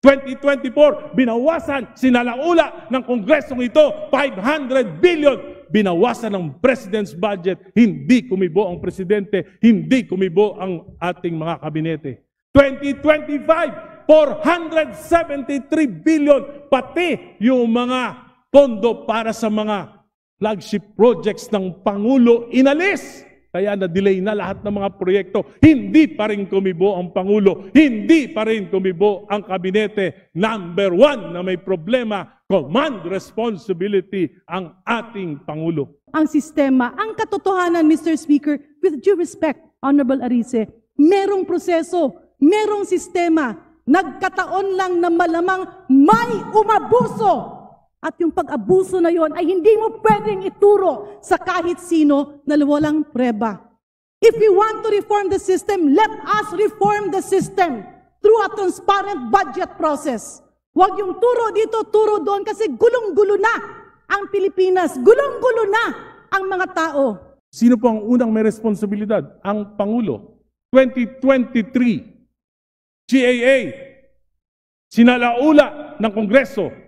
2024, binawasan, sinalaula ng Kongresong ito, 500 billion. Binawasan ng President's budget, hindi kumibo ang Presidente, hindi kumibo ang ating mga kabinete. 2025, 473 billion, pati yung mga pondo para sa mga flagship projects ng Pangulo, inalis. Kaya na-delay na lahat ng mga proyekto. Hindi pa rin kumibo ang Pangulo. Hindi pa rin kumibo ang kabinete. Number one na may problema, command responsibility ang ating Pangulo. Ang sistema, ang katotohanan, Mr. Speaker, with due respect, Honorable Arice, merong proseso, merong sistema, nagkataon lang na malamang may umabuso. At yung pag-abuso na yon ay hindi mo pwedeng ituro sa kahit sino na walang preba. If we want to reform the system, let us reform the system through a transparent budget process. Huwag yung turo dito, turo doon kasi gulong-gulo na ang Pilipinas. Gulong-gulo na ang mga tao. Sino po ang unang may responsibilidad? Ang Pangulo. 2023, GAA, sinalaula ng Kongreso.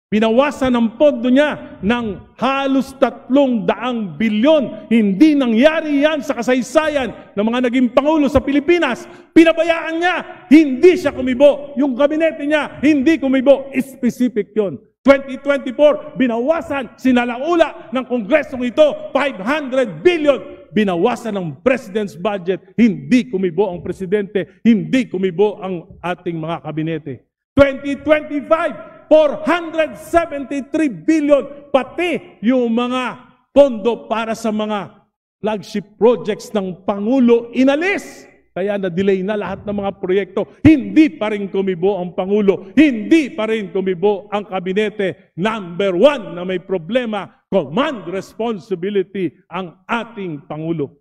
Binawasan ang pondo niya ng halos 300 bilyon. Hindi nangyari yan sa kasaysayan ng mga naging Pangulo sa Pilipinas. Pinabayaan niya, hindi siya kumibo. Yung kabinete niya, hindi kumibo. Specific yon. 2024, binawasan, sinalaula ng Kongresong ito, 500 billion. Binawasan ng President's budget, hindi kumibo ang Presidente, hindi kumibo ang ating mga kabinete. 2025, 473 billion, pati yung mga pondo para sa mga flagship projects ng Pangulo, inalis. Kaya na-delay na lahat ng mga proyekto. Hindi pa rin kumibo ang Pangulo. Hindi pa rin kumibo ang kabinete. Number one na may problema, command responsibility ang ating Pangulo.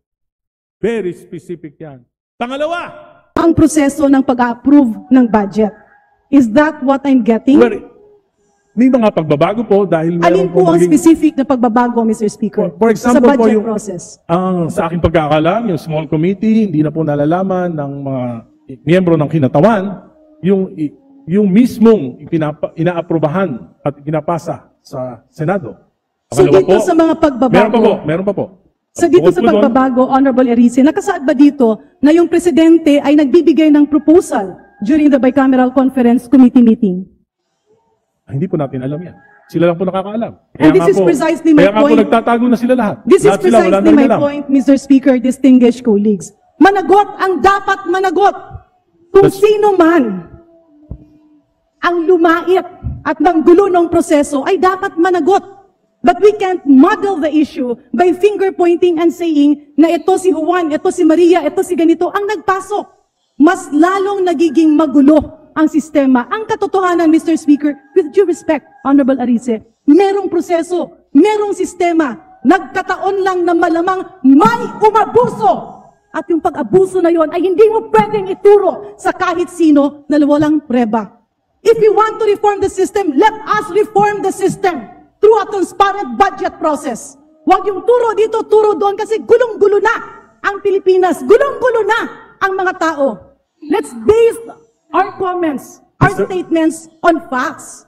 Very specific yan. Pangalawa, ang proseso ng pag-approve ng budget. Is that what I'm getting? May mga pagbabago po dahil alin po ang specific na pagbabago, Mr. Speaker, for example, sa budget po yung, process? Sa aking pagkakalam, yung small committee, hindi na po nalalaman ng mga miyembro ng kinatawan yung mismong inaaprubahan at pinapasa sa Senado. So dito sa mga pagbabago, meron pa po. So dito sa pagbabago, Honorable Arice, nakasaad ba dito na yung Presidente ay nagbibigay ng proposal during the bicameral conference committee meeting? Hindi po natin alam yan. Sila lang po nakakaalam. And this is precisely my point. Kaya nga po nagtatago na sila lahat. This is precisely my point, Mr. Speaker, distinguished colleagues. Managot ang dapat managot. Kung sino man ang lumait at nanggulo ng proseso ay dapat managot. But we can't model the issue by finger pointing and saying na ito si Juan, ito si Maria, ito si ganito ang nagpasok. Mas lalong nagiging magulo ang sistema. Ang katotohanan, Mr. Speaker, with due respect, Honorable Arice, merong proseso, merong sistema, nagkataon lang na malamang may umabuso. At yung pag-abuso na yon ay hindi mo pwedeng ituro sa kahit sino na walang preba. If we want to reform the system, let us reform the system through a transparent budget process. Huwag yung turo dito, turo doon kasi gulong-gulo na ang Pilipinas. Gulong-gulo na ang mga tao. Let's base our comments, our statements on facts.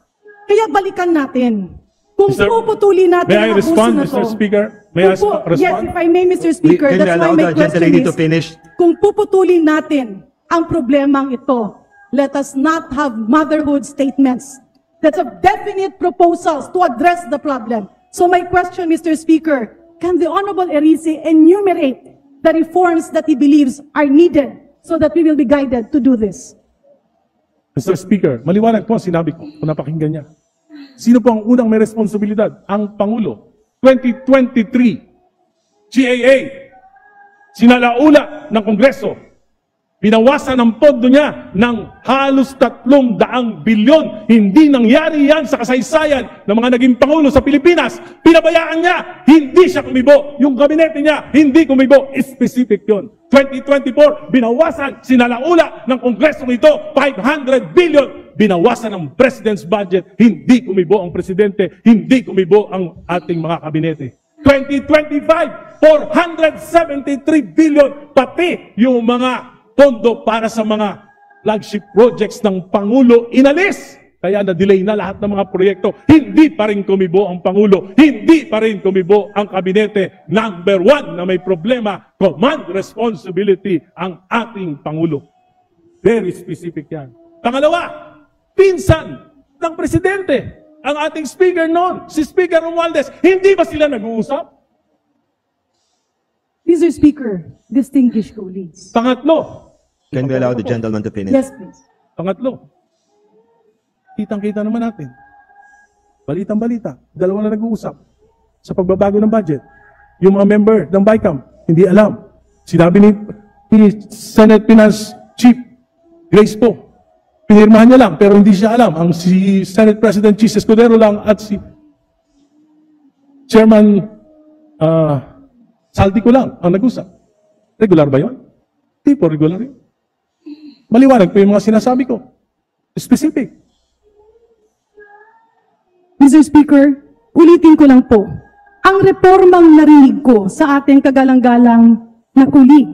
Kaya balikan natin. Kung puputulin natin ang abuso na to. May I respond, Mr. Speaker? May I respond? Yes, if I may, Mr. Speaker, that's why my question is, kung puputulin natin ang problemang ito, let us not have motherhood statements. That's a definite proposals to address the problem. So my question, Mr. Speaker, can the Honorable Arice enumerate the reforms that he believes are needed so that we will be guided to do this? Mr. Speaker, maliwanag po ang sinabi ko kung napakinggan niya. Sino po ang unang may responsibilidad? Ang Pangulo. 2023, GAA, sinalaula ng Kongreso. Binawasan ang pondo niya ng halos 300 bilyon. Hindi nangyari yan sa kasaysayan ng mga naging Pangulo sa Pilipinas. Pinabayaan niya, hindi siya kumibo. Yung kabinete niya, hindi kumibo. Specific yon. 2024, binawasan, sinalaula ng Kongresong ito, 500 billion. Binawasan ang President's budget, hindi kumibo ang Presidente, hindi kumibo ang ating mga kabinete. 2025, 473 billion, pati yung mga pondo para sa mga flagship projects ng Pangulo inalis. Kaya na-delay na lahat ng mga proyekto. Hindi pa rin kumibo ang Pangulo. Hindi pa rin kumibo ang kabinete. Number 1 na may problema, command responsibility ang ating Pangulo. Very specific yan. Pangalawa, pinsan ng presidente. Ang ating speaker noon, si Speaker Romualdez. Hindi ba sila nag-uusap? Mr. Speaker, distinguished colleagues. Pangatlo. Can we allow the gentleman to finish? Yes, please. Pangatlo. Kitang-kita naman natin. Balitang-balita. Dalawa na nag-uusap sa pagbabago ng budget. Yung mga member ng BICAM, hindi alam. Sinabi ni Senate Finance Chief Grace po, pinirmahan niya lang, pero hindi siya alam. Ang si Senate President Chis Escudero lang at si Chairman Saldico lang ang nag-usap. Regular ba yun? Hindi po regular yun. Maliwanag po yung mga sinasabi ko. Specific. Mr. Speaker, ulitin ko lang po, ang reformang narinig ko sa ating kagalang-galang na kulig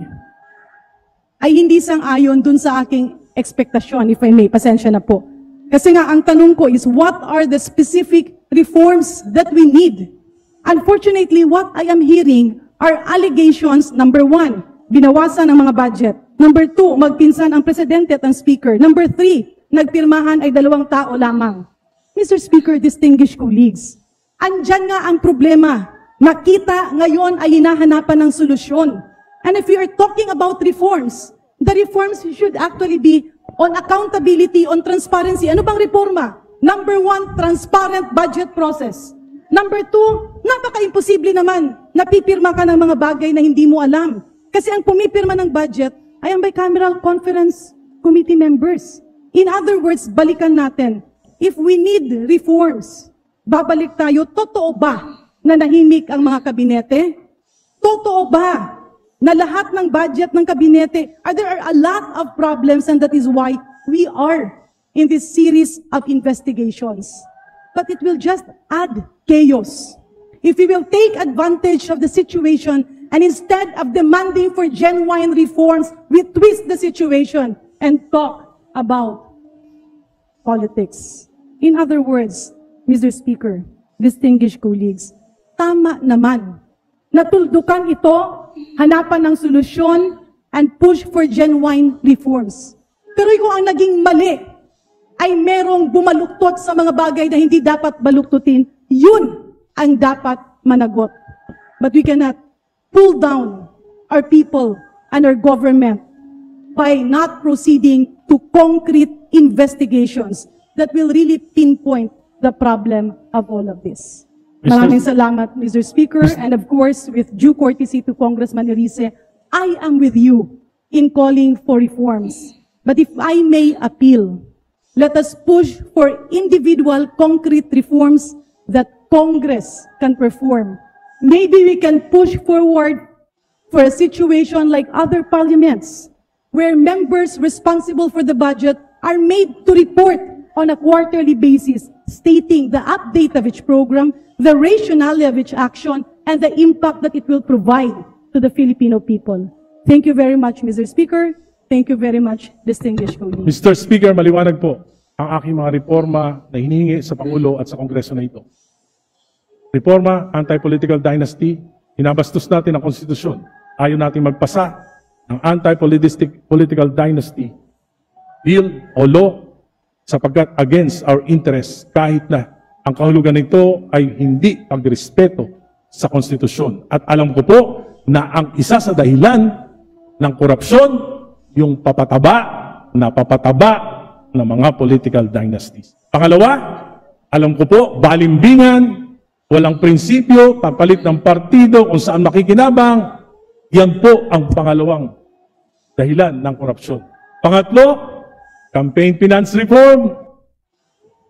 ay hindi sang-ayon dun sa aking ekspektasyon, if I may, pasensya na po. Kasi nga, ang tanong ko is, what are the specific reforms that we need? Unfortunately, what I am hearing are allegations, number 1, binawasan ang mga budget. Number 2, magpinsan ang presidente at ang speaker. Number 3, nagpirmahan ay 2 tao lamang. Mr. Speaker, distinguished colleagues, andyan nga ang problema. Nakita ngayon ay hinahanapan ng solusyon. And if we are talking about reforms, the reforms should actually be on accountability, on transparency. Ano bang reforma? Number 1, transparent budget process. Number 2, napaka-imposible naman na pipirma ka ng mga bagay na hindi mo alam. Kasi ang pumipirma ng budget ay ang bicameral conference committee members. In other words, balikan natin. If we need reforms, babalik tayo, totoo ba na nahimik ang mga kabinete? Totoo ba na lahat ng budget ng kabinete, there are a lot of problems and that is why we are in this series of investigations. But it will just add chaos. If we will take advantage of the situation and instead of demanding for genuine reforms, we twist the situation and talk about politics. In other words, Mr. Speaker, distinguished colleagues, tama naman. Natuldukan ito, hanapan ng solusyon, and push for genuine reforms. Pero kung ang naging mali ay merong bumaluktot sa mga bagay na hindi dapat baluktutin, yun ang dapat managot. But we cannot pull down our people and our government by not proceeding to concrete investigations that will really pinpoint the problem of all of this. Maraming salamat, Mr. Speaker, and of course, with due courtesy to Congressman Erice, I am with you in calling for reforms. But if I may appeal, let us push for individual concrete reforms that Congress can perform. Maybe we can push forward for a situation like other parliaments, where members responsible for the budget are made to report on a quarterly basis, stating the update of each program, the rationale of each action, and the impact that it will provide to the Filipino people. Thank you very much, Mr. Speaker. Thank you very much, distinguished colleagues. Mr. Speaker, maliwanag po ang aking mga reforma na hinihingi sa Pangulo at sa Kongreso na ito. Reforma, anti-political dynasty, hinabastos natin ang konstitusyon. Ayaw natin magpasa ng anti-political dynasty bill o law sapagkat against our interests kahit na ang kahulugan nito ay hindi pagrespeto sa konstitusyon. At alam ko po na ang isa sa dahilan ng korupsyon, yung papataba ng mga political dynasties. Pangalawa, alam ko po, balimbingan, walang prinsipyo, papalit ng partido kung saan makikinabang, yan po ang pangalawang dahilan ng korupsyon. Pangatlo, campaign finance reform,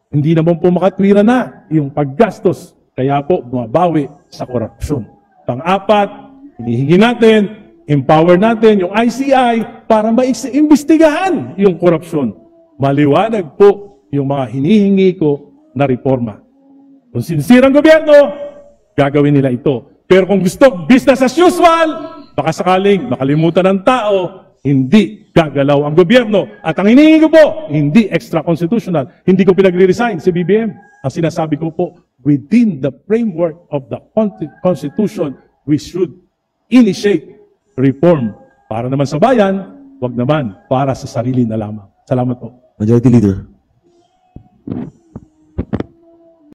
hindi naman po makatwira na yung paggastos, kaya po bumabawi sa korupsyon. Pang-apat, hinihingi natin, empower natin yung ICI para maimbestigahan yung korupsyon. Maliwanag po yung mga hinihingi ko na reforma. Kung sincere ang gobyerno, gagawin nila ito. Pero kung gusto business as usual, baka sakaling makalimutan ng tao, hindi gagalaw ang gobyerno. At ang hinihingi ko po, hindi extra-constitutional, hindi ko pinagre-resign si BBM. Ang sinasabi ko po, within the framework of the Constitution, we should initiate reform. Para naman sa bayan, wag naman para sa sarili na lamang. Salamat po. Majority Leader.